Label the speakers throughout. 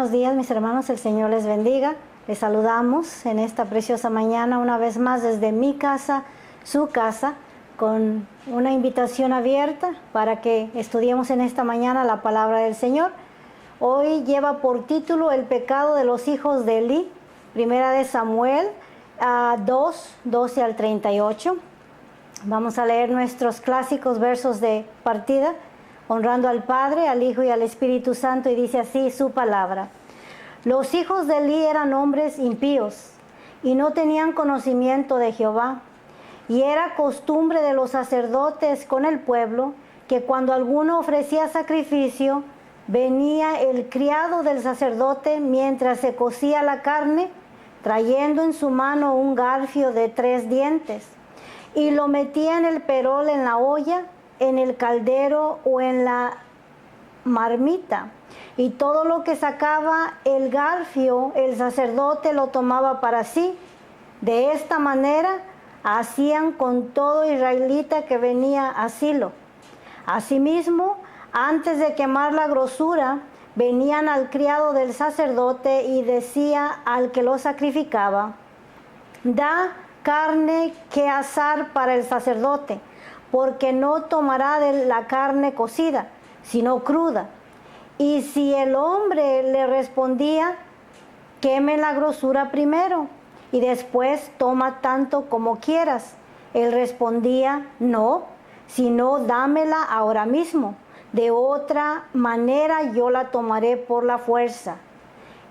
Speaker 1: buenos días, mis hermanos, el Señor les bendiga. Les saludamos en esta preciosa mañana una vez más desde mi casa, su casa, con una invitación abierta para que estudiemos en esta mañana la palabra del Señor. Hoy lleva por título El pecado de los hijos de Elí, primera de Samuel 2, 12 al 38. Vamos a leer nuestros clásicos versos de partida, honrando al Padre, al Hijo y al Espíritu Santo, y dice así su palabra. Los hijos de Elí eran hombres impíos y no tenían conocimiento de Jehová. Y era costumbre de los sacerdotes con el pueblo que cuando alguno ofrecía sacrificio, venía el criado del sacerdote mientras se cocía la carne, trayendo en su mano un garfio de 3 dientes, y lo metía en el perol, en la olla, en el caldero o en la marmita. Y todo lo que sacaba el garfio, el sacerdote lo tomaba para sí. De esta manera hacían con todo israelita que venía a Silo. Asimismo, antes de quemar la grosura, venían al criado del sacerdote y decía al que lo sacrificaba: da carne que asar para el sacerdote, porque no tomará de la carne cocida, sino cruda. Y si el hombre le respondía: queme la grosura primero, y después toma tanto como quieras, él respondía: no, sino dámela ahora mismo, de otra manera yo la tomaré por la fuerza.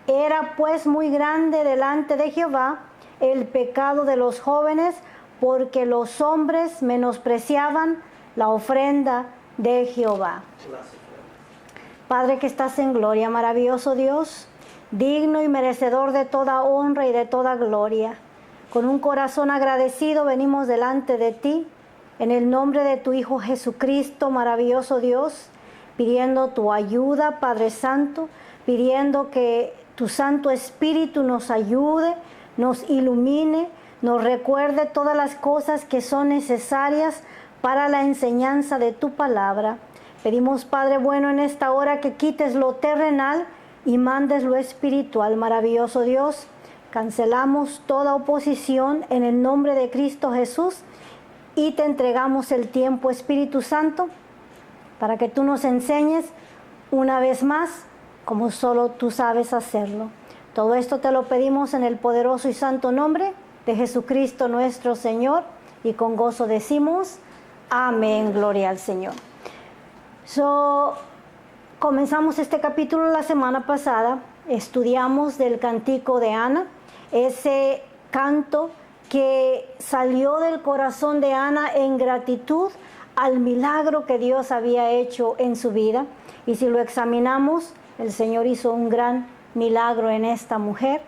Speaker 1: Era pues muy grande delante de Jehová el pecado de los jóvenes, porque los hombres menospreciaban la ofrenda de Jehová. Padre que estás en gloria, maravilloso Dios, digno y merecedor de toda honra y de toda gloria, con un corazón agradecido venimos delante de ti, en el nombre de tu Hijo Jesucristo, maravilloso Dios, pidiendo tu ayuda, Padre Santo, pidiendo que tu Santo Espíritu nos ayude, nos ilumine, nos recuerde todas las cosas que son necesarias para la enseñanza de tu palabra. Pedimos, Padre bueno, en esta hora que quites lo terrenal y mandes lo espiritual, maravilloso Dios. Cancelamos toda oposición en el nombre de Cristo Jesús y te entregamos el tiempo, Espíritu Santo, para que tú nos enseñes una vez más como solo tú sabes hacerlo. Todo esto te lo pedimos en el poderoso y santo nombre de Jesucristo nuestro Señor, y con gozo decimos amén, gloria al Señor. Comenzamos este capítulo la semana pasada, estudiamos del cántico de Ana, ese canto que salió del corazón de Ana en gratitud al milagro que Dios había hecho en su vida. Y si lo examinamos, el Señor hizo un gran milagro en esta mujer.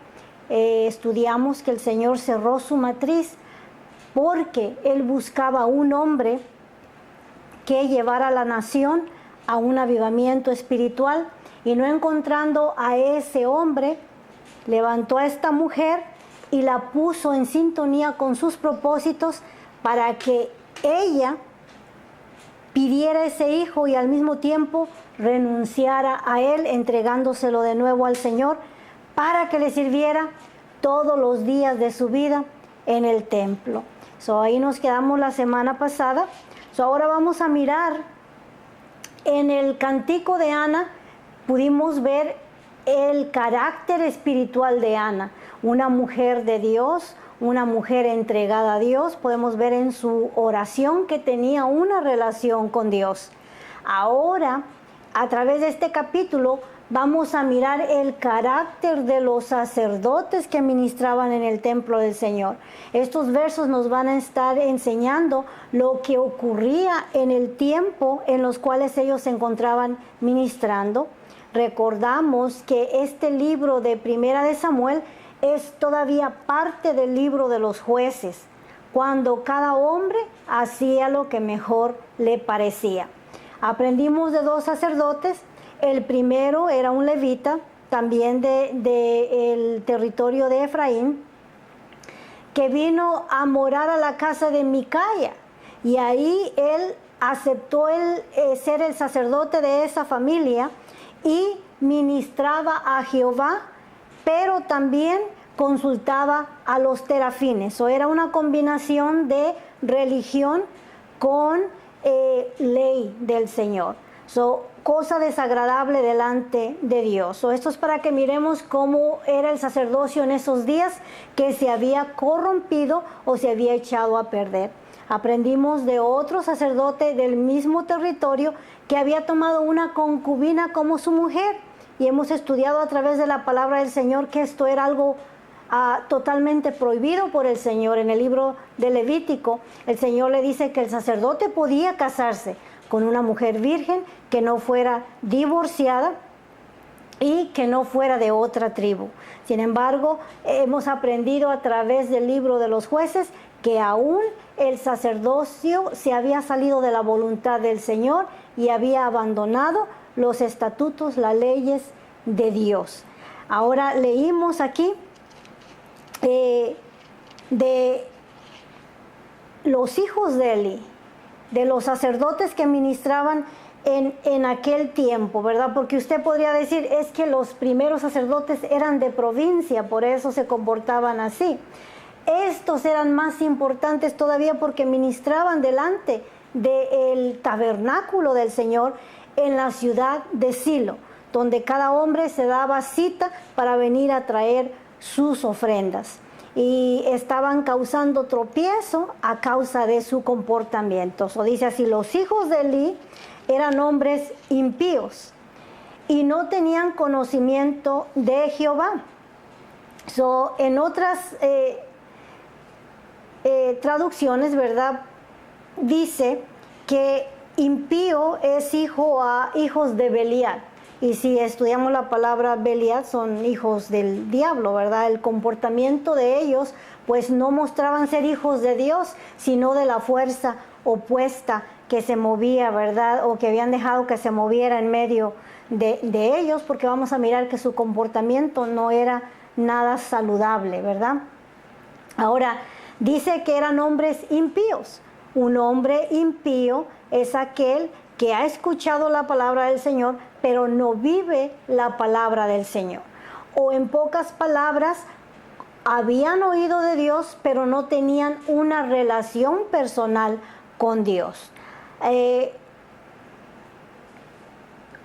Speaker 1: Estudiamos que el Señor cerró su matriz porque Él buscaba un hombre que llevara a la nación a un avivamiento espiritual, y no encontrando a ese hombre, levantó a esta mujer y la puso en sintonía con sus propósitos para que ella pidiera ese hijo y al mismo tiempo renunciara a él, entregándoselo de nuevo al Señor para que le sirviera todos los días de su vida en el templo. Ahí nos quedamos la semana pasada. Ahora vamos a mirar en el cántico de Ana. Pudimos ver el carácter espiritual de Ana, una mujer de Dios, una mujer entregada a Dios. Podemos ver en su oración que tenía una relación con Dios. Ahora, a través de este capítulo, vamos a mirar el carácter de los sacerdotes que ministraban en el templo del Señor. Estos versos nos van a estar enseñando lo que ocurría en el tiempo en los cuales ellos se encontraban ministrando. Recordamos que este libro de Primera de Samuel es todavía parte del libro de los jueces, cuando cada hombre hacía lo que mejor le parecía. Aprendimos de 2 sacerdotes. El primero era un levita, también del territorio de Efraín, que vino a morar a la casa de Micaya, y ahí él aceptó ser el sacerdote de esa familia, y ministraba a Jehová, pero también consultaba a los terafines. O era una combinación de religión con ley del Señor. Cosa desagradable delante de Dios. Esto es para que miremos cómo era el sacerdocio en esos días, que se había corrompido o se había echado a perder. Aprendimos de otro sacerdote del mismo territorio que había tomado una concubina como su mujer, y hemos estudiado a través de la palabra del Señor que esto era algo totalmente prohibido por el Señor. En el libro de Levítico, el Señor le dice que el sacerdote podía casarse con una mujer virgen que no fuera divorciada y que no fuera de otra tribu. Sin embargo, hemos aprendido a través del libro de los jueces que aún el sacerdocio se había salido de la voluntad del Señor y había abandonado los estatutos, las leyes de Dios. Ahora leímos aquí de los hijos de Eli, de los sacerdotes que ministraban en aquel tiempo, ¿verdad? Porque usted podría decir, es que los primeros sacerdotes eran de provincia, por eso se comportaban así. Estos eran más importantes todavía porque ministraban delante del tabernáculo del Señor en la ciudad de Silo, donde cada hombre se daba cita para venir a traer sus ofrendas. Y estaban causando tropiezo a causa de su comportamiento. Dice así: los hijos de Eli eran hombres impíos y no tenían conocimiento de Jehová. En otras traducciones, ¿verdad?, dice que impío es hijos de Belial. Y si estudiamos la palabra Belial, son hijos del diablo, ¿verdad? El comportamiento de ellos, pues no mostraban ser hijos de Dios, sino de la fuerza opuesta que se movía, ¿verdad? O que habían dejado que se moviera en medio de ellos, porque vamos a mirar que su comportamiento no era nada saludable, ¿verdad? Ahora, dice que eran hombres impíos. Un hombre impío es aquel que ha escuchado la palabra del Señor, pero no vive la palabra del Señor. O en pocas palabras, habían oído de Dios, pero no tenían una relación personal con Dios.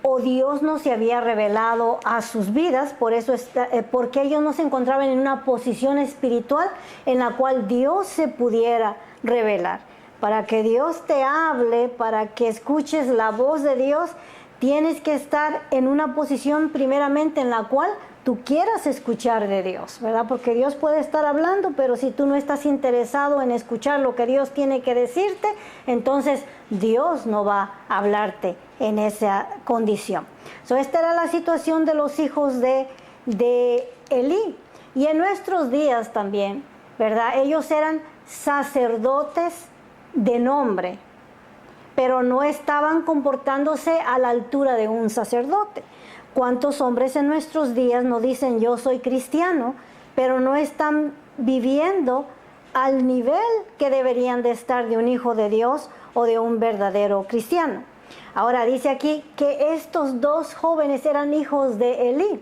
Speaker 1: O Dios no se había revelado a sus vidas, porque ellos no se encontraban en una posición espiritual en la cual Dios se pudiera revelar. Para que Dios te hable, para que escuches la voz de Dios, tienes que estar en una posición primeramente en la cual tú quieras escuchar de Dios, ¿verdad? Porque Dios puede estar hablando, pero si tú no estás interesado en escuchar lo que Dios tiene que decirte, entonces Dios no va a hablarte en esa condición. Esta era la situación de los hijos de Elí. Y en nuestros días también, ¿verdad? Ellos eran sacerdotes de nombre, pero no estaban comportándose a la altura de un sacerdote. ¿Cuántos hombres en nuestros días no dicen yo soy cristiano, pero no están viviendo al nivel que deberían de estar de un hijo de Dios o de un verdadero cristiano? Ahora dice aquí que estos dos jóvenes eran hijos de Elí.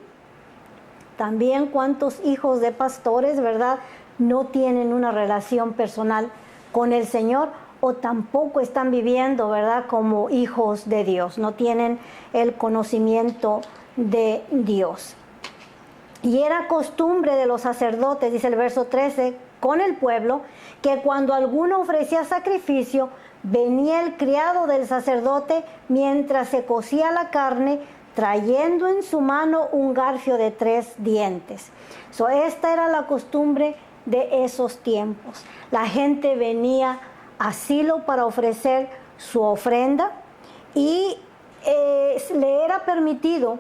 Speaker 1: También cuántos hijos de pastores, ¿verdad?, no tienen una relación personal con el Señor, o tampoco están viviendo, ¿verdad?, como hijos de Dios, no tienen el conocimiento de Dios. Y era costumbre de los sacerdotes, dice el verso 13, con el pueblo, que cuando alguno ofrecía sacrificio, venía el criado del sacerdote mientras se cocía la carne, trayendo en su mano un garfio de 3 dientes. Esta era la costumbre de esos tiempos. La gente venía a Silo para ofrecer su ofrenda y le era permitido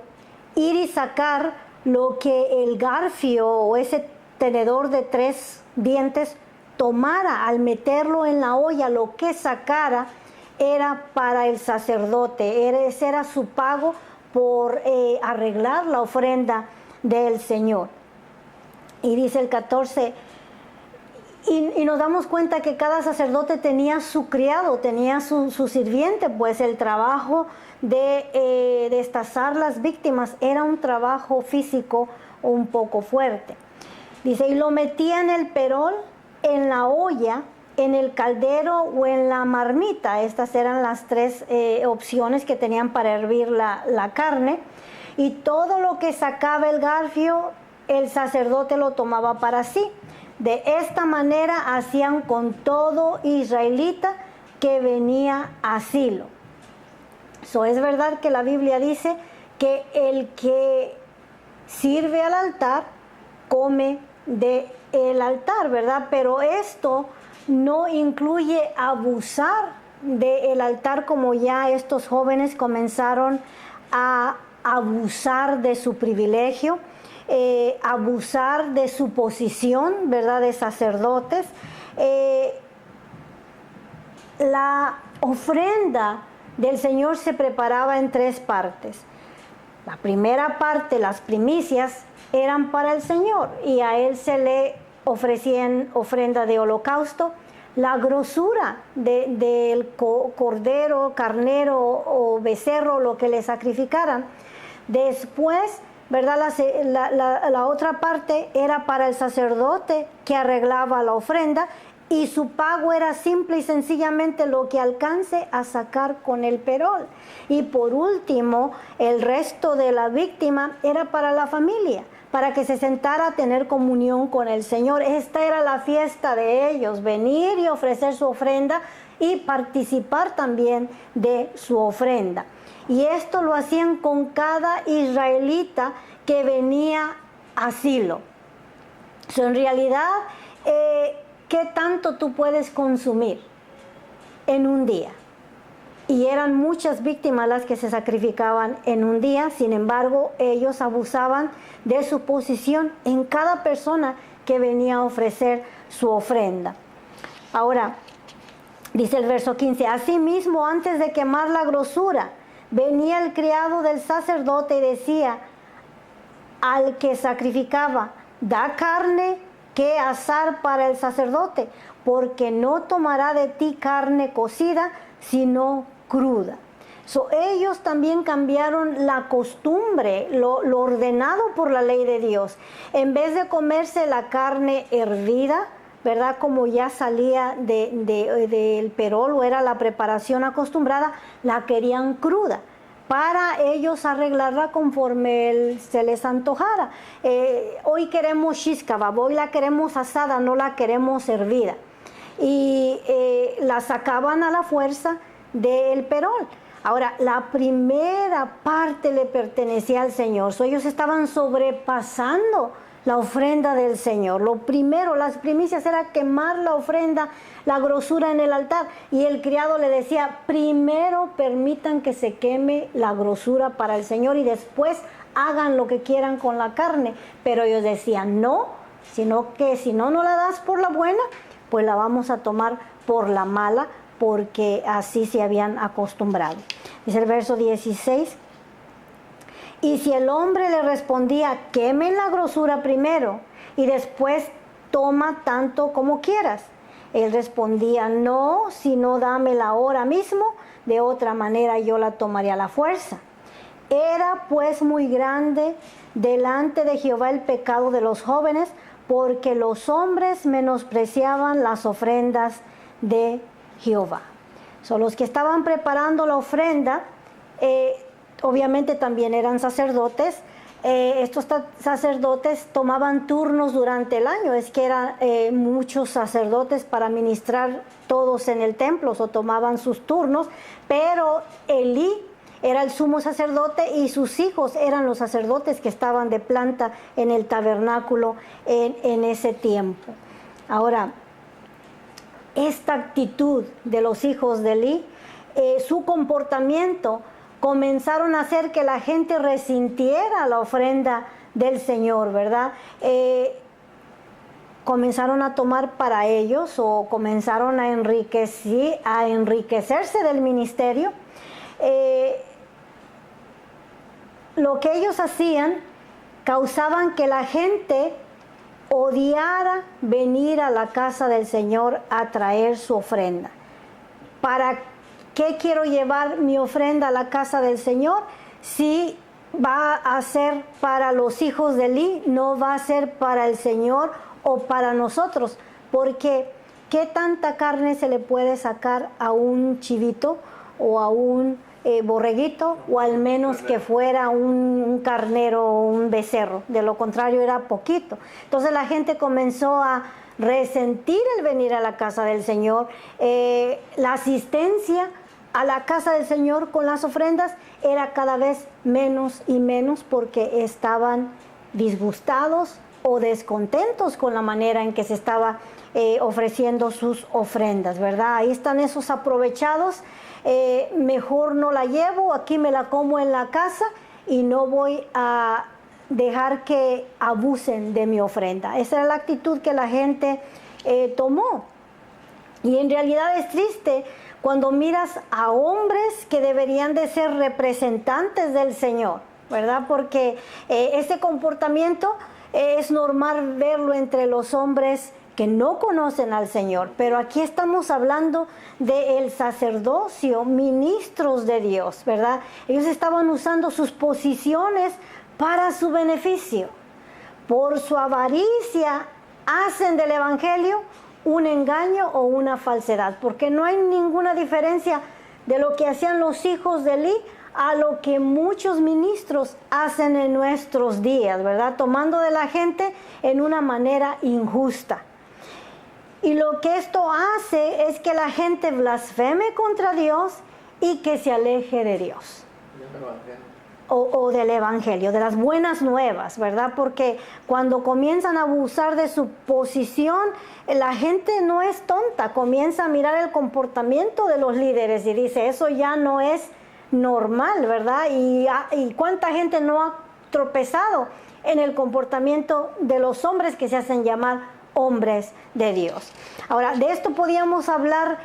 Speaker 1: ir y sacar lo que el garfio o ese tenedor de 3 dientes tomara. Al meterlo en la olla, lo que sacara era para el sacerdote, ese era su pago por arreglar la ofrenda del Señor. Y dice el 14, Y nos damos cuenta que cada sacerdote tenía su criado, tenía su sirviente, pues el trabajo de destazar las víctimas era un trabajo físico un poco fuerte. Dice, y lo metía en el perol, en la olla, en el caldero o en la marmita. Estas eran las tres opciones que tenían para hervir la carne. Y todo lo que sacaba el garfio, el sacerdote lo tomaba para sí. De esta manera hacían con todo israelita que venía a Silo. Es verdad que la Biblia dice que el que sirve al altar come del altar, ¿verdad? Pero esto no incluye abusar del altar, como ya estos jóvenes comenzaron a abusar de su privilegio, abusar de su posición, ¿verdad?, de sacerdotes. La ofrenda del Señor se preparaba en tres partes. La primera parte, las primicias, eran para el Señor y a Él se le ofrecían ofrenda de holocausto. La grosura del cordero, carnero o becerro, lo que le sacrificaran. Después, ¿verdad?, la otra parte era para el sacerdote que arreglaba la ofrenda, y su pago era simple y sencillamente lo que alcance a sacar con el perol. Y por último, el resto de la víctima era para la familia, para que se sentara a tener comunión con el Señor. Esta era la fiesta de ellos, venir y ofrecer su ofrenda y participar también de su ofrenda. Y esto lo hacían con cada israelita que venía a Silo. En realidad, ¿qué tanto tú puedes consumir en un día? Y eran muchas víctimas las que se sacrificaban en un día. Sin embargo, ellos abusaban de su posición en cada persona que venía a ofrecer su ofrenda. Ahora, dice el verso 15, asimismo, antes de quemar la grosura, venía el criado del sacerdote y decía al que sacrificaba, da carne que asar para el sacerdote, porque no tomará de ti carne cocida, sino cruda. Ellos también cambiaron la costumbre, lo ordenado por la ley de Dios. En vez de comerse la carne hervida, ¿verdad?, como ya salía del perol o era la preparación acostumbrada, la querían cruda, para ellos arreglarla conforme se les antojara. Hoy queremos shish kebab, hoy la queremos asada, no la queremos hervida. Y la sacaban a la fuerza del perol. Ahora, la primera parte le pertenecía al Señor. Ellos estaban sobrepasando la ofrenda del Señor. Lo primero, las primicias, era quemar la ofrenda, la grosura en el altar. Y el criado le decía, primero permitan que se queme la grosura para el Señor y después hagan lo que quieran con la carne. Pero ellos decían, no, sino que si no la das por la buena, pues la vamos a tomar por la mala, porque así se habían acostumbrado. Dice el verso 16, y si el hombre le respondía, quemen la grosura primero y después toma tanto como quieras, él respondía, no, sino dámela ahora mismo, de otra manera yo la tomaría a la fuerza. Era pues muy grande delante de Jehová el pecado de los jóvenes, porque los hombres menospreciaban las ofrendas de Jehová. Los que estaban preparando la ofrenda, obviamente también eran sacerdotes. Estos sacerdotes tomaban turnos durante el año. Es que eran muchos sacerdotes para ministrar todos en el templo, tomaban sus turnos. Pero Elí era el sumo sacerdote y sus hijos eran los sacerdotes que estaban de planta en el tabernáculo en ese tiempo. Ahora, esta actitud de los hijos de Elí, su comportamiento, comenzaron a hacer que la gente resintiera la ofrenda del Señor, ¿verdad? Comenzaron a tomar para ellos, o comenzaron a enriquecerse del ministerio. Lo que ellos hacían causaban que la gente odiara venir a la casa del Señor a traer su ofrenda. ¿Para qué quiero llevar mi ofrenda a la casa del Señor? Si va a ser para los hijos de Eli, no va a ser para el Señor o para nosotros, porque ¿qué tanta carne se le puede sacar a un chivito o a un borreguito, o al menos que fuera un carnero o un becerro? De lo contrario era poquito. Entonces la gente comenzó a resentir el venir a la casa del Señor. La asistencia a la casa del Señor con las ofrendas era cada vez menos y menos, porque estaban disgustados o descontentos con la manera en que se estaba ofreciendo sus ofrendas, ¿verdad? Ahí están esos aprovechados. Mejor no la llevo, aquí me la como en la casa y no voy a dejar que abusen de mi ofrenda. Esa era la actitud que la gente tomó. Y en realidad es triste cuando miras a hombres que deberían de ser representantes del Señor, ¿verdad? Porque ese comportamiento es normal verlo entre los hombres que no conocen al Señor, pero aquí estamos hablando del sacerdocio, ministros de Dios, ¿verdad? Ellos estaban usando sus posiciones para su beneficio. Por su avaricia hacen del evangelio un engaño o una falsedad, porque no hay ninguna diferencia de lo que hacían los hijos de Eli a lo que muchos ministros hacen en nuestros días, ¿verdad? Tomando de la gente en una manera injusta. Y lo que esto hace es que la gente blasfeme contra Dios y que se aleje de Dios. O del evangelio, de las buenas nuevas, ¿verdad? Porque cuando comienzan a abusar de su posición, la gente no es tonta, comienza a mirar el comportamiento de los líderes y dice, eso ya no es normal, ¿verdad? Y cuánta gente no ha tropezado en el comportamiento de los hombres que se hacen llamar hombres de Dios. Ahora, de esto podíamos hablar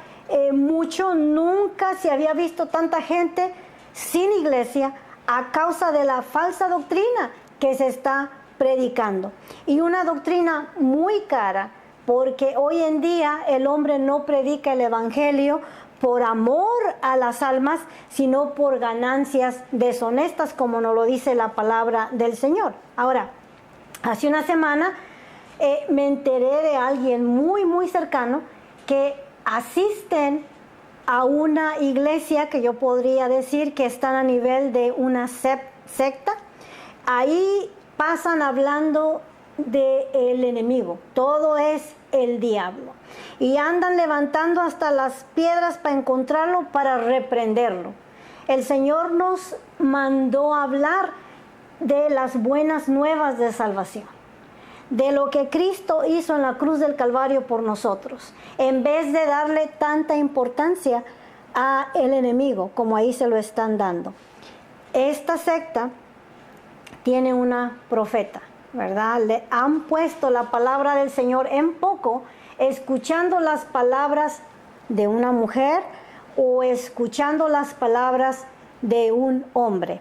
Speaker 1: mucho. Nunca se había visto tanta gente sin iglesia a causa de la falsa doctrina que se está predicando. Y una doctrina muy cara, porque hoy en día el hombre no predica el evangelio por amor a las almas, sino por ganancias deshonestas, como nos lo dice la palabra del Señor. Ahora, hace una semana me enteré de alguien muy, muy cercano que asisten a una iglesia que yo podría decir que están a nivel de una secta. Ahí pasan hablando del enemigo, todo es el diablo, y andan levantando hasta las piedras para encontrarlo, para reprenderlo. El Señor nos mandó a hablar de las buenas nuevas de salvación, de lo que Cristo hizo en la cruz del Calvario por nosotros, en vez de darle tanta importancia a el enemigo como ahí se lo están dando. Esta secta tiene una profeta, ¿verdad? Le han puesto la palabra del Señor en poco, escuchando las palabras de una mujer o escuchando las palabras de un hombre.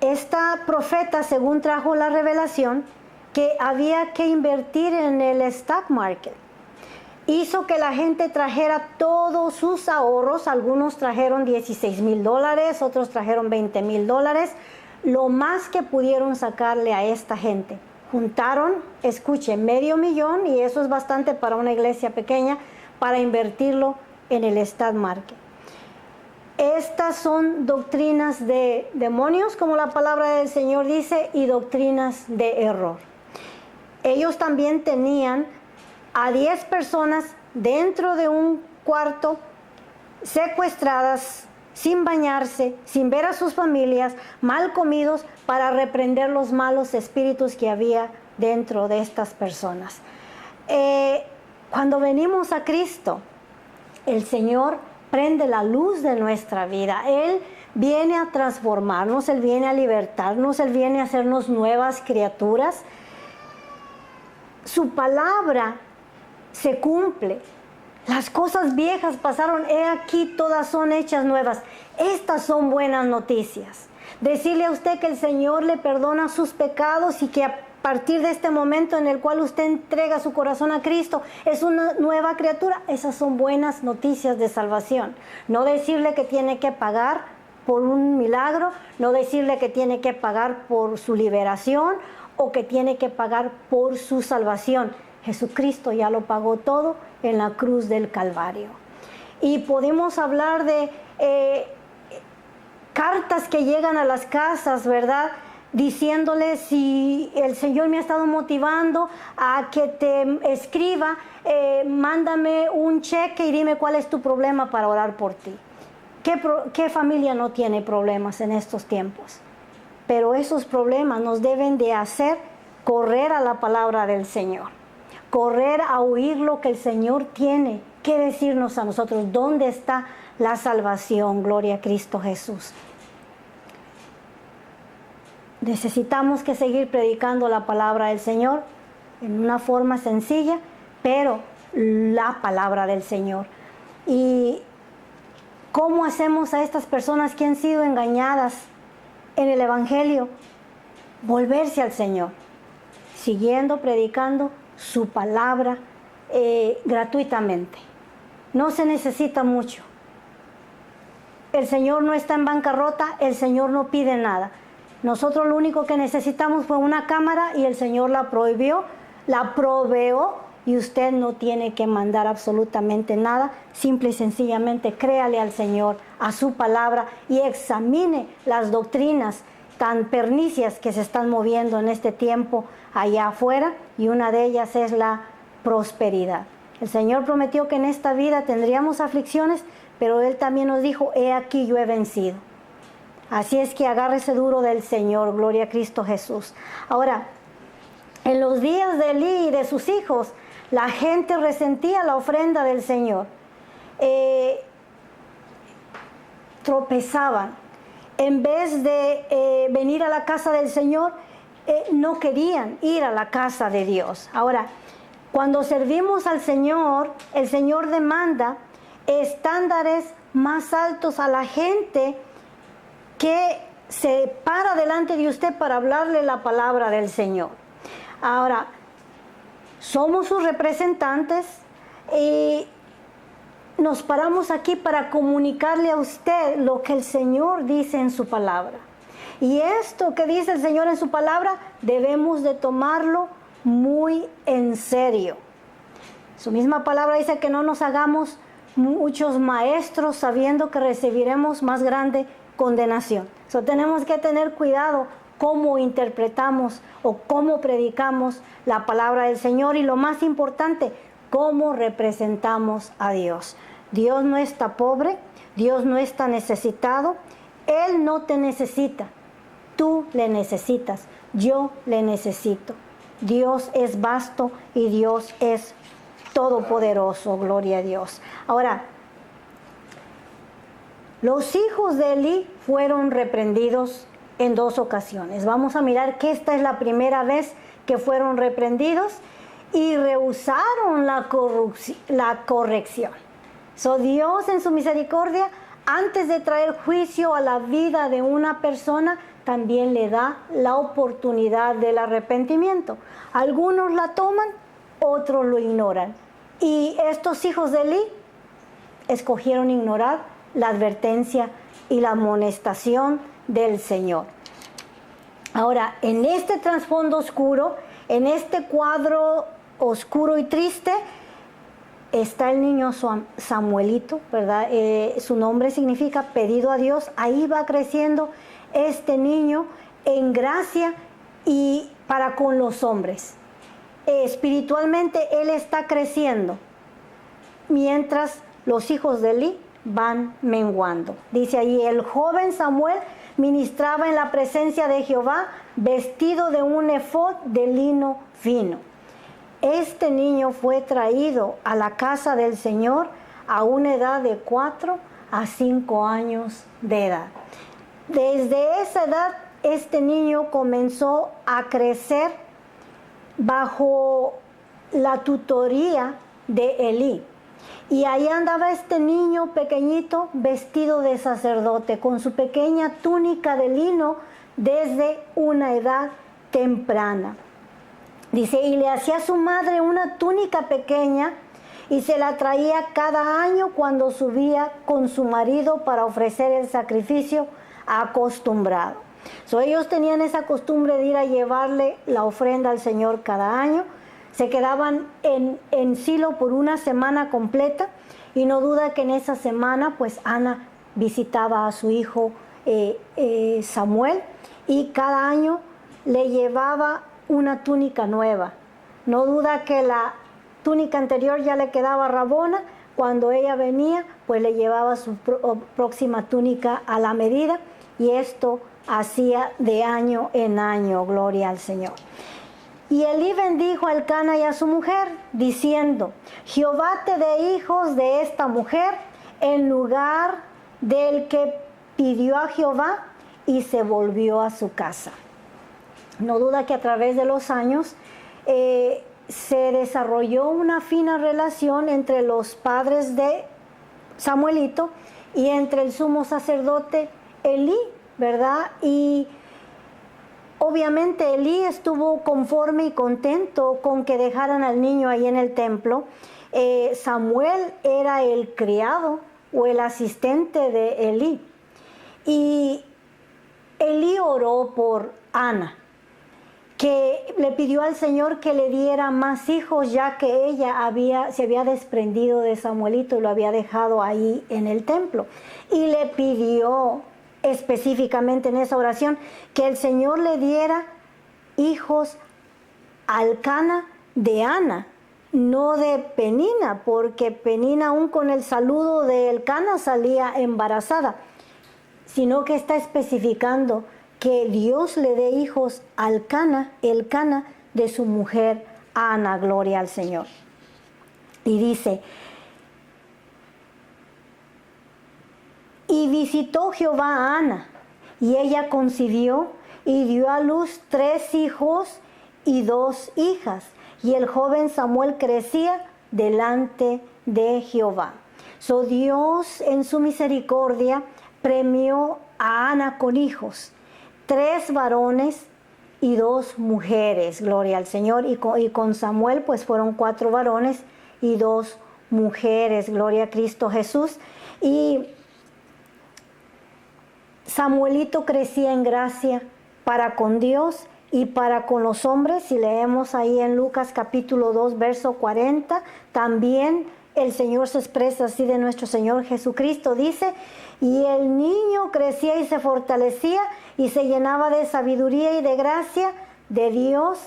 Speaker 1: Esta profeta, según trajo la revelación, que había que invertir en el stock market. Hizo que la gente trajera todos sus ahorros. Algunos trajeron $16,000, otros trajeron $20,000, lo más que pudieron sacarle a esta gente. Juntaron, escuchen, $500,000, y eso es bastante para una iglesia pequeña, para invertirlo en el stock market. Estas son doctrinas de demonios, como la palabra del Señor dice, y doctrinas de error. Ellos también tenían a 10 personas dentro de un cuarto, secuestradas, sin bañarse, sin ver a sus familias, mal comidos, para reprender los malos espíritus que había dentro de estas personas. Cuando venimos a Cristo, el Señor prende la luz de nuestra vida. Él viene a transformarnos, Él viene a libertarnos, Él viene a hacernos nuevas criaturas. Su palabra se cumple. Las cosas viejas pasaron, he aquí todas son hechas nuevas. Estas son buenas noticias. Decirle a usted que el Señor le perdona sus pecados y que partir de este momento en el cual usted entrega su corazón a Cristo, es una nueva criatura. Esas son buenas noticias de salvación. No decirle que tiene que pagar por un milagro, no decirle que tiene que pagar por su liberación o que tiene que pagar por su salvación. Jesucristo ya lo pagó todo en la cruz del Calvario. Y podemos hablar de cartas que llegan a las casas, ¿verdad?, diciéndole: si el Señor me ha estado motivando a que te escriba, mándame un cheque y dime cuál es tu problema para orar por ti. ¿Qué familia no tiene problemas en estos tiempos? Pero esos problemas nos deben de hacer correr a la palabra del Señor, correr a oír lo que el Señor tiene que decirnos a nosotros. ¿Dónde está la salvación? Gloria a Cristo Jesús. Necesitamos que seguir predicando la palabra del Señor en una forma sencilla, pero la palabra del Señor. ¿Y cómo hacemos a estas personas que han sido engañadas en el Evangelio volverse al Señor? Siguiendo predicando su palabra gratuitamente. No se necesita mucho. El Señor no está en bancarrota, el Señor no pide nada. Nosotros lo único que necesitamos fue una cámara y el Señor la prohibió, la proveó, y usted no tiene que mandar absolutamente nada. Simple y sencillamente créale al Señor, a su palabra, y examine las doctrinas tan pernicias que se están moviendo en este tiempo allá afuera, y una de ellas es la prosperidad. El Señor prometió que en esta vida tendríamos aflicciones, pero Él también nos dijo: he aquí yo he vencido. Así es que agárrese duro del Señor, gloria a Cristo Jesús. Ahora, en los días de Elí y de sus hijos, la gente resentía la ofrenda del Señor. Tropezaban. En vez de venir a la casa del Señor, no querían ir a la casa de Dios. Ahora, cuando servimos al Señor, el Señor demanda estándares más altos a la gente que se para delante de usted para hablarle la palabra del Señor. Ahora, somos sus representantes y nos paramos aquí para comunicarle a usted lo que el Señor dice en su palabra. Y esto que dice el Señor en su palabra debemos de tomarlo muy en serio. Su misma palabra dice que no nos hagamos muchos maestros sabiendo que recibiremos más grande condenación. Tenemos que tener cuidado cómo interpretamos o cómo predicamos la palabra del Señor, y lo más importante, cómo representamos a Dios. Dios no está pobre, Dios no está necesitado, Él no te necesita, tú le necesitas, yo le necesito. Dios es vasto y Dios es todopoderoso, gloria a Dios. Ahora, los hijos de Elí fueron reprendidos en 2 ocasiones. Vamos a mirar que esta es la primera vez que fueron reprendidos y rehusaron la corrección. Dios en su misericordia, antes de traer juicio a la vida de una persona, también le da la oportunidad del arrepentimiento. Algunos la toman, otros lo ignoran. Y estos hijos de Elí escogieron ignorar la advertencia y la amonestación del Señor. Ahora, en este trasfondo oscuro, en este cuadro oscuro y triste, está el niño Samuelito, ¿verdad? Su nombre significa pedido a Dios. Ahí va creciendo este niño en gracia y para con los hombres. Espiritualmente él está creciendo, mientras los hijos de Elí van menguando. Dice ahí: el joven Samuel ministraba en la presencia de Jehová vestido de un efod de lino fino. Este niño fue traído a la casa del Señor a una edad de 4 a 5 años de edad. Desde esa edad, este niño comenzó a crecer bajo la tutoría de Elí. Y ahí andaba este niño pequeñito vestido de sacerdote, con su pequeña túnica de lino desde una edad temprana. Dice, y le hacía a su madre una túnica pequeña y se la traía cada año cuando subía con su marido para ofrecer el sacrificio acostumbrado. Ellos tenían esa costumbre de ir a llevarle la ofrenda al Señor cada año. Se quedaban en Silo por una semana completa y no duda que en esa semana pues Ana visitaba a su hijo Samuel y cada año le llevaba una túnica nueva. No duda que la túnica anterior ya le quedaba rabona. Cuando ella venía, pues le llevaba su próxima túnica a la medida, y esto hacía de año en año, gloria al Señor. Y Elí bendijo a Elcana y a su mujer, diciendo, Jehová te dé hijos de esta mujer en lugar del que pidió a Jehová, y se volvió a su casa. No duda que a través de los años se desarrolló una fina relación entre los padres de Samuelito y entre el sumo sacerdote Elí, ¿verdad? Y obviamente Elí estuvo conforme y contento con que dejaran al niño ahí en el templo. Samuel era el criado o el asistente de Elí. Y Elí oró por Ana, que le pidió al Señor que le diera más hijos, ya que ella se había desprendido de Samuelito y lo había dejado ahí en el templo. Y le pidió específicamente en esa oración que el Señor le diera hijos a Elcana de Ana, no de Penina, porque Penina aún con el saludo de Elcana salía embarazada, sino que está especificando que Dios le dé hijos a Elcana de su mujer Ana, gloria al Señor. Y dice, y visitó Jehová a Ana, y ella concibió y dio a luz 3 hijos y 2 hijas, y el joven Samuel crecía delante de Jehová. Dios en su misericordia premió a Ana con hijos, 3 varones y 2 mujeres, gloria al Señor. Y con Samuel pues fueron 4 varones y 2 mujeres, gloria a Cristo Jesús. Y Samuelito crecía en gracia para con Dios y para con los hombres. Si leemos ahí en Lucas capítulo 2 verso 40, también el Señor se expresa así de nuestro Señor Jesucristo. Dice, y el niño crecía y se fortalecía y se llenaba de sabiduría y de gracia de Dios,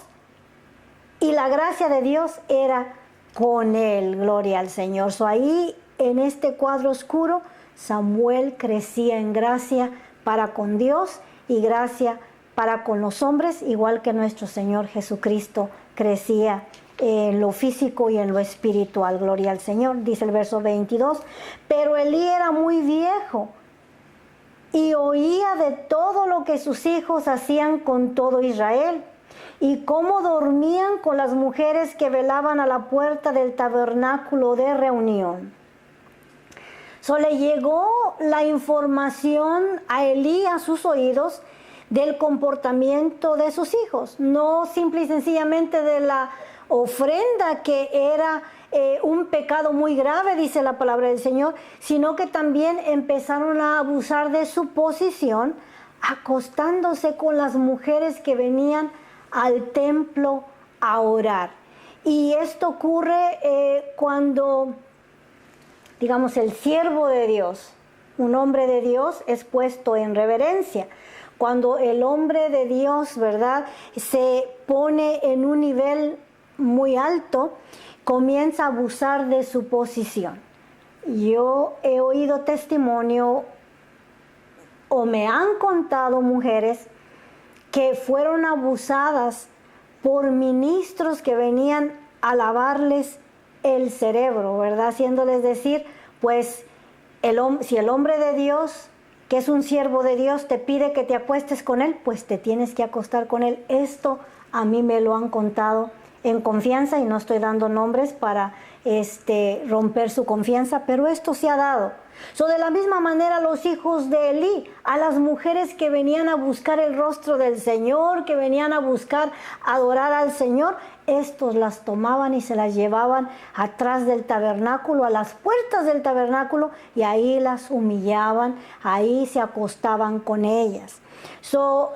Speaker 1: y la gracia de Dios era con él, gloria al Señor. Ahí en este cuadro oscuro, Samuel crecía en gracia para con Dios y gracia para con los hombres, igual que nuestro Señor Jesucristo crecía en lo físico y en lo espiritual, gloria al Señor. Dice el verso 22, pero Elí era muy viejo y oía de todo lo que sus hijos hacían con todo Israel, y cómo dormían con las mujeres que velaban a la puerta del tabernáculo de reunión. Le llegó la información a Elí, a sus oídos, del comportamiento de sus hijos, no simple y sencillamente de la ofrenda, que era un pecado muy grave, dice la palabra del Señor, sino que también empezaron a abusar de su posición, acostándose con las mujeres que venían al templo a orar. Y esto ocurre cuando, digamos, el siervo de Dios, un hombre de Dios, es puesto en reverencia. Cuando el hombre de Dios, ¿verdad?, se pone en un nivel muy alto, comienza a abusar de su posición. Yo he oído testimonio, o me han contado mujeres que fueron abusadas por ministros que venían a lavarles el cerebro, ¿verdad?, haciéndoles decir, pues, si el hombre de Dios, que es un siervo de Dios, te pide que te acuestes con él, pues te tienes que acostar con él. Esto a mí me lo han contado en confianza, y no estoy dando nombres para romper su confianza, pero esto se ha dado. De la misma manera los hijos de Elí, a las mujeres que venían a buscar el rostro del Señor, que venían a buscar adorar al Señor, estos las tomaban y se las llevaban atrás del tabernáculo, a las puertas del tabernáculo, y ahí las humillaban, ahí se acostaban con ellas.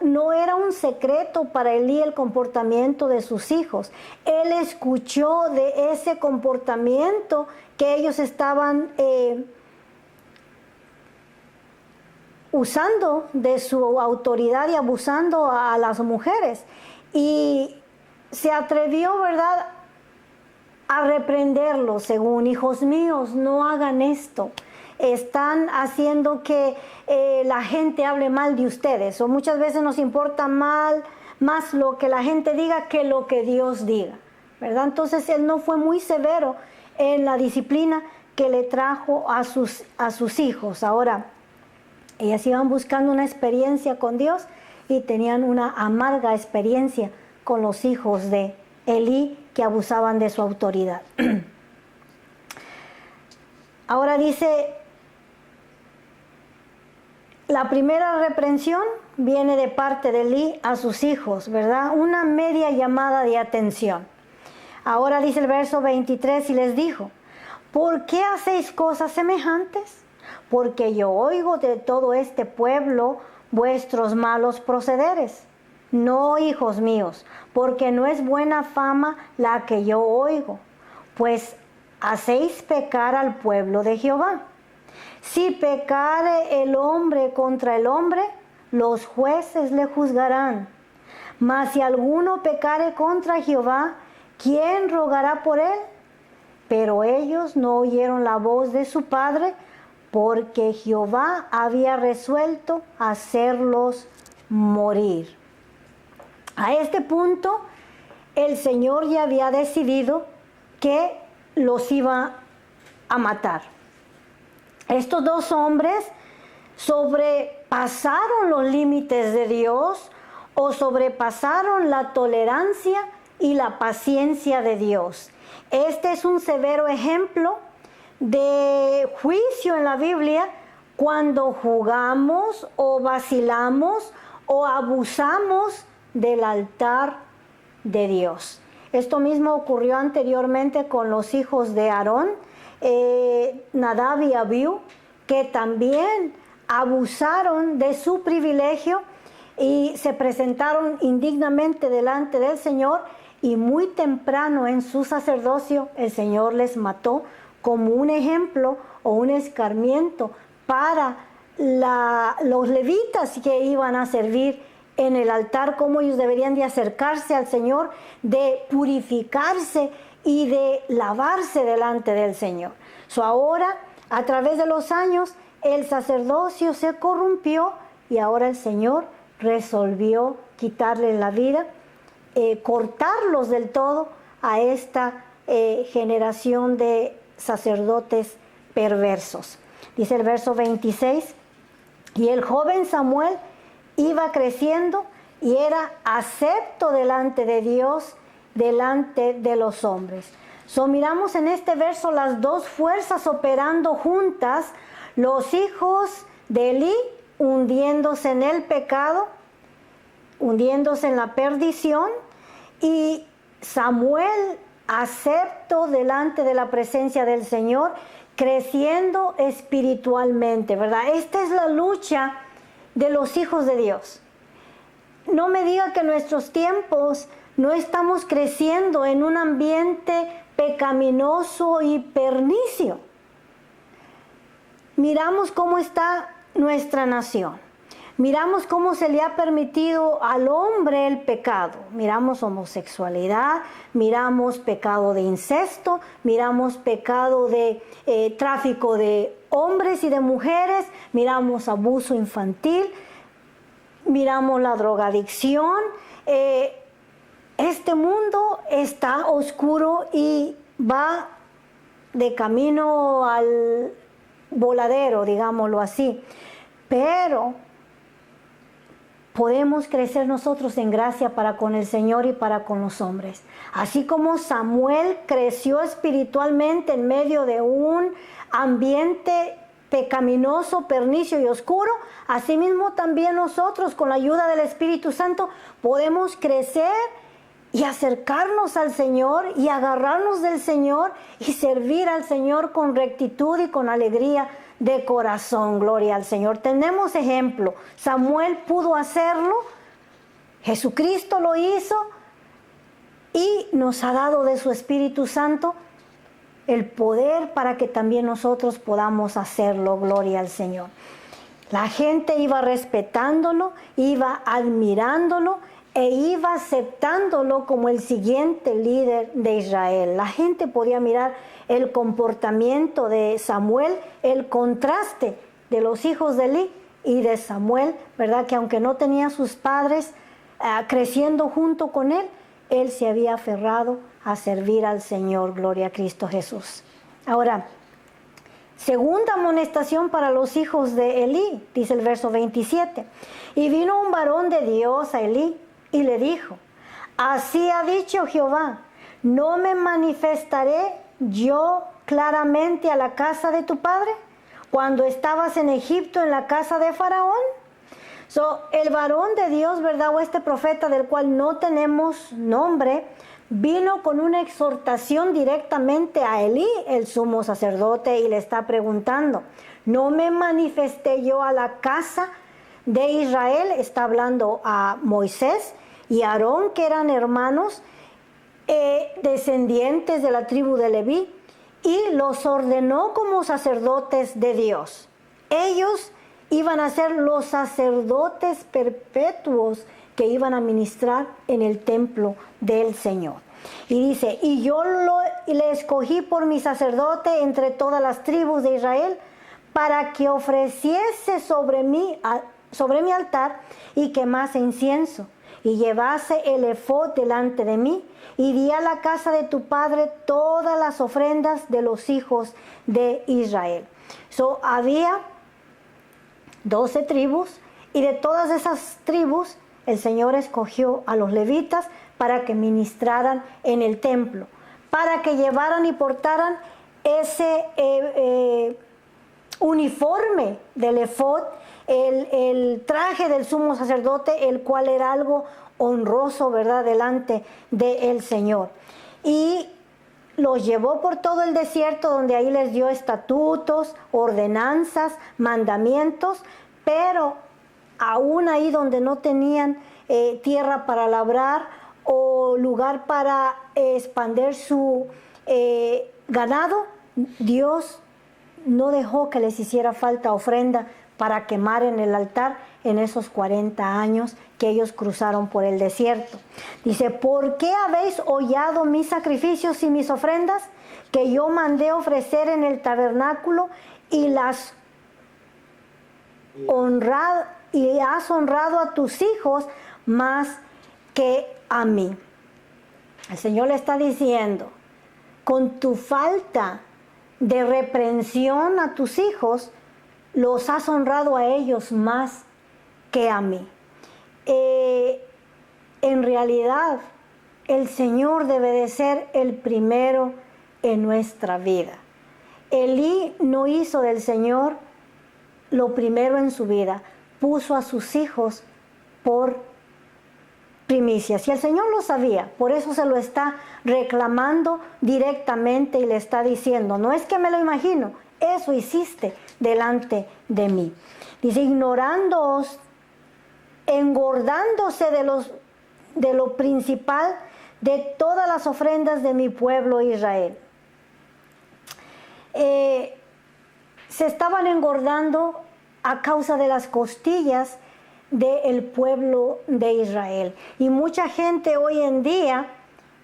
Speaker 1: No era un secreto para Elí el comportamiento de sus hijos. Él escuchó de ese comportamiento que ellos estaban usando de su autoridad y abusando a las mujeres. Y se atrevió, ¿verdad?, a reprenderlos, según: hijos míos, no hagan esto. Están haciendo que la gente hable mal de ustedes. O muchas veces nos importa más lo que la gente diga que lo que Dios diga, ¿verdad? Entonces él no fue muy severo en la disciplina que le trajo a sus hijos. Ahora, ellas iban buscando una experiencia con Dios y tenían una amarga experiencia con los hijos de Elí, que abusaban de su autoridad. Ahora dice, la primera reprensión viene de parte de Elí a sus hijos, ¿verdad? Una media llamada de atención. Ahora dice el verso 23, y les dijo: ¿por qué hacéis cosas semejantes? Porque yo oigo de todo este pueblo vuestros malos procederes. No, hijos míos, porque no es buena fama la que yo oigo, pues hacéis pecar al pueblo de Jehová. Si pecare el hombre contra el hombre, los jueces le juzgarán. Mas si alguno pecare contra Jehová, ¿quién rogará por él? Pero ellos no oyeron la voz de su padre, porque Jehová había resuelto hacerlos morir. A este punto, el Señor ya había decidido que los iba a matar. Estos dos hombres sobrepasaron los límites de Dios, o sobrepasaron la tolerancia y la paciencia de Dios. Este es un severo ejemplo de juicio en la Biblia cuando jugamos o vacilamos o abusamos del altar de Dios. Esto mismo ocurrió anteriormente con los hijos de Aarón, Nadab y Abiú, que también abusaron de su privilegio y se presentaron indignamente delante del Señor, y muy temprano en su sacerdocio el Señor les mató como un ejemplo o un escarmiento para los levitas que iban a servir en el altar, cómo ellos deberían de acercarse al Señor, de purificarse y de lavarse delante del Señor. Ahora, a través de los años, el sacerdocio se corrompió y ahora el Señor resolvió quitarles la vida, cortarlos del todo a esta generación de sacerdotes perversos. Dice el verso 26, y el joven Samuel iba creciendo y era acepto delante de Dios, delante de los hombres. Miramos en este verso las dos fuerzas operando juntas: los hijos de Elí hundiéndose en el pecado, hundiéndose en la perdición, y Samuel acepto delante de la presencia del Señor, creciendo espiritualmente, ¿verdad? Esta es la lucha de los hijos de Dios. No me diga que en nuestros tiempos no estamos creciendo en un ambiente pecaminoso y pernicio. Miramos cómo está nuestra nación. Miramos cómo se le ha permitido al hombre el pecado. Miramos homosexualidad, miramos pecado de incesto, miramos pecado de tráfico de hombres y de mujeres, miramos abuso infantil, miramos la drogadicción. Este mundo está oscuro y va de camino al voladero, digámoslo así. Pero podemos crecer nosotros en gracia para con el Señor y para con los hombres. Así como Samuel creció espiritualmente en medio de un ambiente pecaminoso, pernicio y oscuro, asimismo también nosotros con la ayuda del Espíritu Santo podemos crecer y acercarnos al Señor y agarrarnos del Señor y servir al Señor con rectitud y con alegría de corazón. Gloria al Señor. Tenemos ejemplo. Samuel pudo hacerlo, Jesucristo lo hizo y nos ha dado de su Espíritu Santo el poder para que también nosotros podamos hacerlo. Gloria al Señor. La gente iba respetándolo, iba admirándolo e iba aceptándolo como el siguiente líder de Israel. La gente podía mirar el comportamiento de Samuel, el contraste de los hijos de Elí y de Samuel, ¿verdad? Que aunque no tenía sus padres creciendo junto con él se había aferrado a servir al Señor. Gloria a Cristo Jesús. Ahora, segunda amonestación para los hijos de Elí, dice el verso 27. Y vino un varón de Dios a Elí y le dijo: así ha dicho Jehová, ¿no me manifestaré yo claramente a la casa de tu padre cuando estabas en Egipto en la casa de Faraón? El varón de Dios, ¿verdad? O este profeta del cual no tenemos nombre, vino con una exhortación directamente a Elí, el sumo sacerdote, y le está preguntando: ¿no me manifesté yo a la casa de Israel? Está hablando a Moisés y Aarón, que eran hermanos descendientes de la tribu de Leví, y los ordenó como sacerdotes de Dios. Ellos iban a ser los sacerdotes perpetuos que iban a ministrar en el templo del Señor. Y dice: y yo le escogí por mi sacerdote entre todas las tribus de Israel, para que ofreciese sobre mi altar y quemase incienso, y llevase el efod delante de mí, y di a la casa de tu padre todas las ofrendas de los hijos de Israel. Había 12 tribus, y de todas esas tribus el Señor escogió a los levitas para que ministraran en el templo, para que llevaran y portaran ese uniforme del efod, el traje del sumo sacerdote, el cual era algo honroso, ¿verdad?, delante del Señor. Y los llevó por todo el desierto, donde ahí les dio estatutos, ordenanzas, mandamientos, pero aún ahí donde no tenían tierra para labrar o lugar para expandir su ganado, Dios no dejó que les hiciera falta ofrenda para quemar en el altar en esos 40 años que ellos cruzaron por el desierto. Dice: ¿por qué habéis hollado mis sacrificios y mis ofrendas que yo mandé ofrecer en el tabernáculo, y has honrado a tus hijos más que a mí? El Señor le está diciendo: con tu falta de reprensión a tus hijos, los has honrado a ellos más que a mí. En realidad, el Señor debe de ser el primero en nuestra vida. Elí no hizo del Señor lo primero en su vida, puso a sus hijos por primicias. Y el Señor lo sabía, por eso se lo está reclamando directamente y le está diciendo: no es que me lo imagino, eso hiciste delante de mí. Dice: ignorándoos, engordándose de lo principal de todas las ofrendas de mi pueblo Israel. Se estaban engordando a causa de las costillas del pueblo de Israel. Y mucha gente hoy en día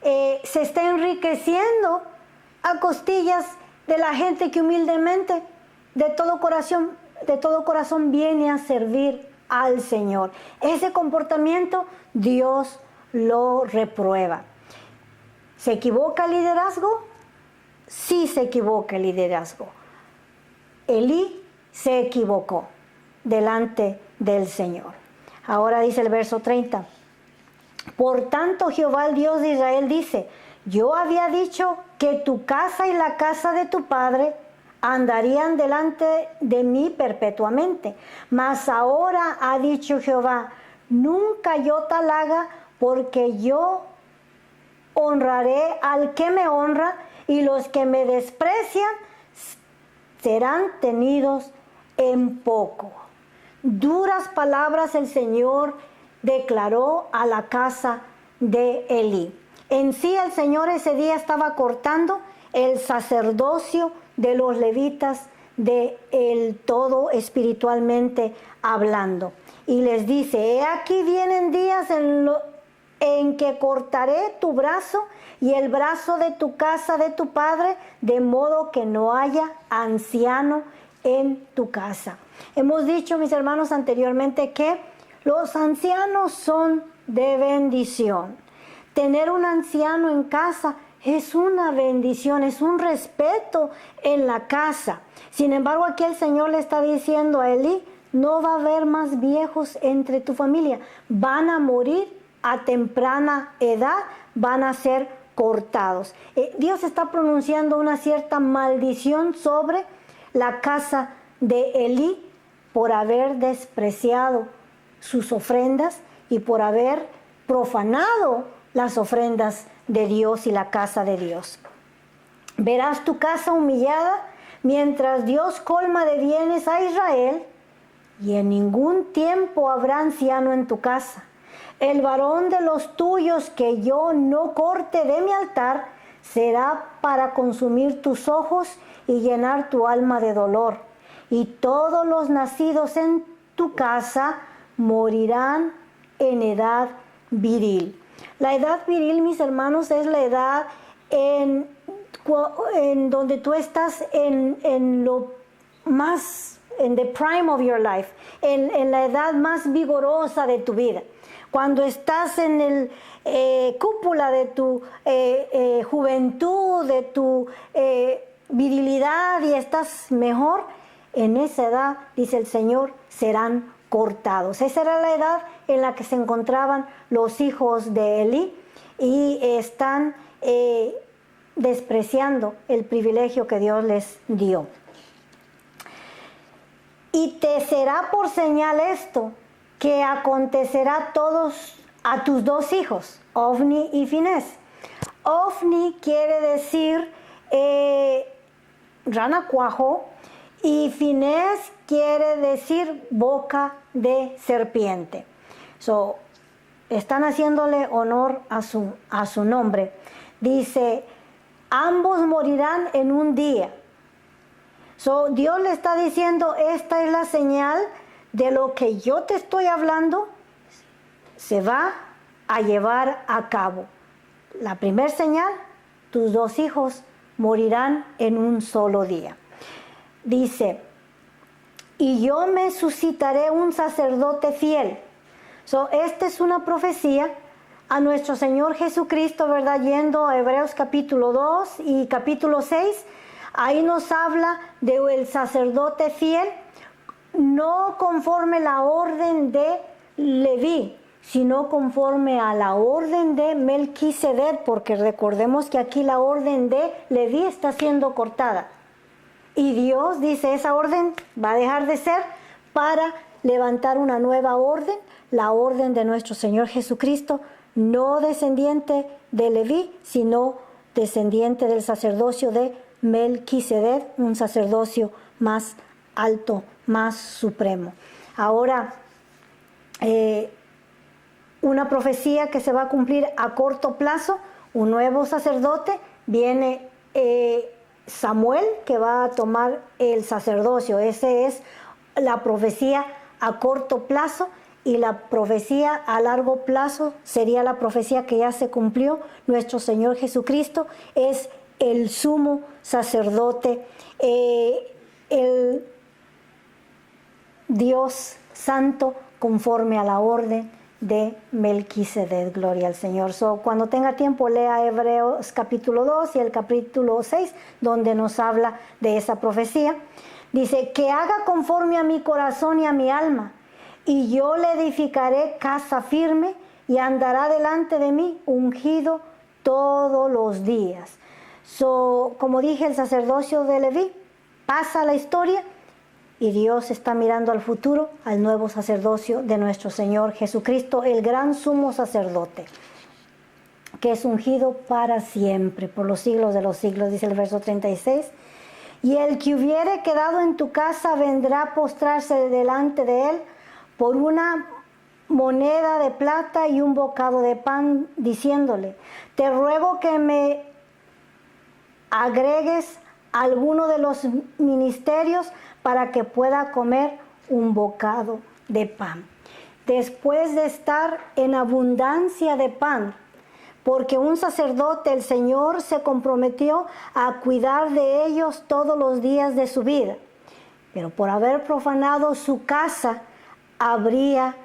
Speaker 1: se está enriqueciendo a costillas de la gente que humildemente, de todo corazón viene a servir al Señor. Ese comportamiento Dios lo reprueba. ¿Se equivoca el liderazgo? Sí, se equivoca el liderazgo. Elí se equivocó delante del Señor. Ahora dice el verso 30: por tanto Jehová, el Dios de Israel, dice: yo había dicho que tu casa y la casa de tu padre andarían delante de mí perpetuamente. Mas ahora ha dicho Jehová, nunca yo tal haga, porque yo honraré al que me honra, y los que me desprecian serán tenidos en poco. Duras palabras el Señor declaró a la casa de Elí. En sí el Señor ese día estaba cortando el sacerdocio de los levitas de el todo espiritualmente hablando. Y les dice, he aquí vienen días en que cortaré tu brazo y el brazo de tu casa de tu padre, de modo que no haya anciano en tu casa. Hemos dicho, mis hermanos, anteriormente que los ancianos son de bendición. Tener un anciano en casa es una bendición, es un respeto en la casa. Sin embargo, aquí el Señor le está diciendo a Elí, no va a haber más viejos entre tu familia, van a morir a temprana edad, van a ser cortados. Dios está pronunciando una cierta maldición sobre la casa de Elí por haber despreciado sus ofrendas y por haber profanado las ofrendas de Dios y la casa de Dios. Verás tu casa humillada mientras Dios colma de bienes a Israel, y en ningún tiempo habrá anciano en tu casa. El varón de los tuyos que yo no corte de mi altar será para consumir tus ojos y llenar tu alma de dolor. Y todos los nacidos en tu casa morirán en edad viril. La edad viril, mis hermanos, es la edad en donde tú estás en lo más, en the prime of your life, en la edad más vigorosa de tu vida. Cuando estás en el cúpula de tu juventud, de tu virilidad y estás mejor, en esa edad, dice el Señor, serán cortados. Esa era la edad en la que se encontraban los hijos de Elí y están despreciando el privilegio que Dios les dio. Y te será por señal esto, que acontecerá a tus dos hijos, Ofni y Finés. Ofni quiere decir rana cuajo, y Finés quiere decir boca de serpiente. Están haciéndole honor a su nombre. Dice, ambos morirán en un día. Dios le está diciendo, esta es la señal de lo que yo te estoy hablando, se va a llevar a cabo. La primera señal, tus dos hijos morirán en un solo día. Dice, y yo me suscitaré un sacerdote fiel. Esta es una profecía a nuestro Señor Jesucristo, ¿verdad? Yendo a Hebreos capítulo 2 y capítulo 6, ahí nos habla del sacerdote fiel, no conforme la orden de Leví, sino conforme a la orden de Melquisedec, porque recordemos que aquí la orden de Leví está siendo cortada. Y Dios dice, esa orden va a dejar de ser para levantar una nueva orden, la orden de nuestro Señor Jesucristo, no descendiente de Leví, sino descendiente del sacerdocio de Melquisedec, un sacerdocio más alto, más supremo. Ahora, una profecía que se va a cumplir a corto plazo, un nuevo sacerdote, viene Samuel, que va a tomar el sacerdocio. Esa es la profecía a corto plazo, y la profecía a largo plazo sería la profecía que ya se cumplió. Nuestro Señor Jesucristo es el sumo sacerdote, el Dios santo conforme a la orden de Melquisedec. Gloria al Señor. Cuando tenga tiempo, lea Hebreos capítulo 2 y el capítulo 6, donde nos habla de esa profecía. Dice, que haga conforme a mi corazón y a mi alma, y yo le edificaré casa firme, y andará delante de mí ungido todos los días. Como dije, el sacerdocio de Leví Pasa la historia y Dios está mirando al futuro, al nuevo sacerdocio de nuestro Señor Jesucristo, el gran sumo sacerdote, que es ungido para siempre, por los siglos de los siglos, dice el verso 36. Y el que hubiere quedado en tu casa vendrá a postrarse delante de él por una moneda de plata y un bocado de pan, diciéndole: te ruego que me agregues alguno de los ministerios para que pueda comer un bocado de pan. Después de estar en abundancia de pan, porque un sacerdote, el Señor, se comprometió a cuidar de ellos todos los días de su vida. Pero por haber profanado su casa, habría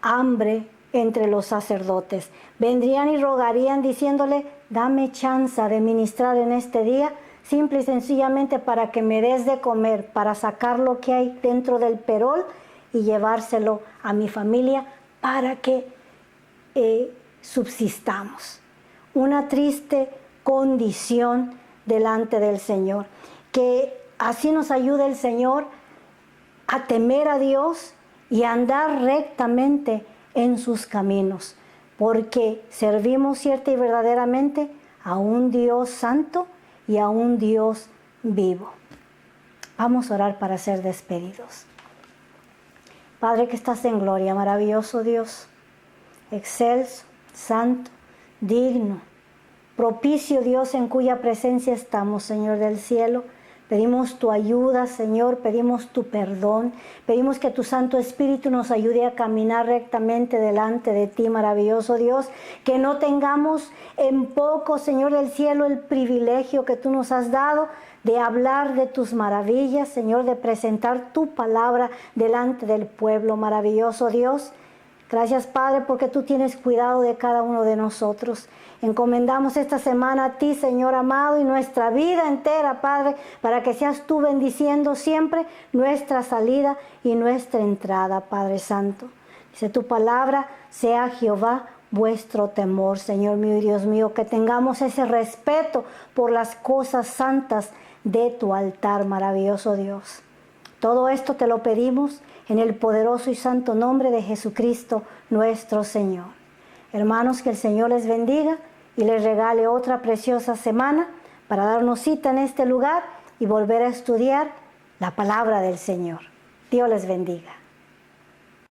Speaker 1: hambre entre los sacerdotes. Vendrían y rogarían diciéndole: dame chance de ministrar en este día, simple y sencillamente para que me des de comer, para sacar lo que hay dentro del perol y llevárselo a mi familia para que subsistamos. Una triste condición delante del Señor. Que así nos ayude el Señor a temer a Dios y a andar rectamente en sus caminos, porque servimos cierta y verdaderamente a un Dios santo y a un Dios vivo. Vamos a orar para ser despedidos. Padre que estás en gloria, maravilloso Dios, excelso, santo, digno, propicio Dios en cuya presencia estamos, Señor del cielo. Pedimos tu ayuda, Señor, pedimos tu perdón, pedimos que tu Santo Espíritu nos ayude a caminar rectamente delante de ti, maravilloso Dios, que no tengamos en poco, Señor del cielo, el privilegio que tú nos has dado de hablar de tus maravillas, Señor, de presentar tu palabra delante del pueblo, maravilloso Dios. Gracias, Padre, porque tú tienes cuidado de cada uno de nosotros. Encomendamos esta semana a ti, Señor amado, y nuestra vida entera, Padre, para que seas tú bendiciendo siempre nuestra salida y nuestra entrada, Padre Santo. Dice tu palabra: sea Jehová vuestro temor, Señor mío y Dios mío, que tengamos ese respeto por las cosas santas de tu altar, maravilloso Dios. Todo esto te lo pedimos en el poderoso y santo nombre de Jesucristo, nuestro Señor. Hermanos, que el Señor les bendiga y les regale otra preciosa semana para darnos cita en este lugar y volver a estudiar la palabra del Señor. Dios les bendiga.